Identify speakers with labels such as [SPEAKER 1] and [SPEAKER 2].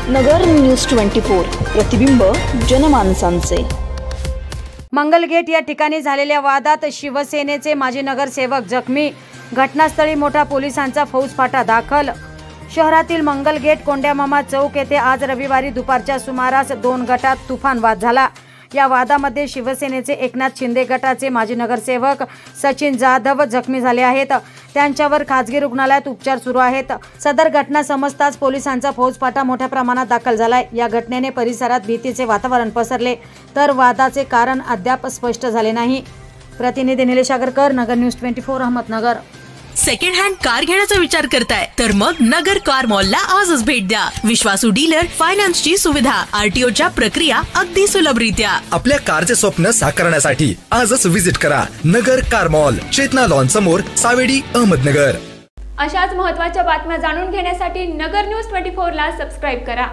[SPEAKER 1] नगर news 24 प्रतिबिंब जनमानसांचे।
[SPEAKER 2] मंगलगेट या ठिकाणी झालेल्या वादात शिवसेनेचे माजी नगरसेवक जखमी। घटनास्थळी मोठा पोलिसांचा फौजफाटा दाखल। शहरातील मंगलगेट कोंड्यामामा चौक येथे आज रविवारी दुपारच्या सुमारास 2 गटात तुफान वाद झाला। या वादामध्ये शिवसेनेचे एकनाथ शिंदे गटाचे माजी नगरसेवक सचिन जाधव जखमी झाले आहेत। त्यांच्यावर खासगी रुग्णालयात उपचार सुरू आहेत। सदर घटना समजताच पोलिसांचा फौजफाटा मोठ्या प्रमाणात दाखल झालाय। या घटनेने परिसरात भीतीचे वातावरण पसरले, तर वादाचे कारण अद्याप स्पष्ट झाले नाही। प्रतिनिधी Nilesh Agarkar, Nagar news 24, Ahmednagar.
[SPEAKER 3] Second hand car घेण्याचा विचार करताय तर मग नगर कार मॉलला आजच भेट द्या। विश्वासू डीलर, फायनान्सची सुविधा, आरटीओच्या प्रक्रिया अगदी सुलभरित्या।
[SPEAKER 4] आपल्या कारचे स्वप्न साकारण्यासाठी आजच विजिट करा नगर कार मॉल, चेतना लॉन समोर, सावेडी, अहमदनगर।
[SPEAKER 5] अशाच महत्त्वाच्या बातम्या जाणून घेण्यासाठी नगर न्यूज 24 ला सबस्क्राइब करा।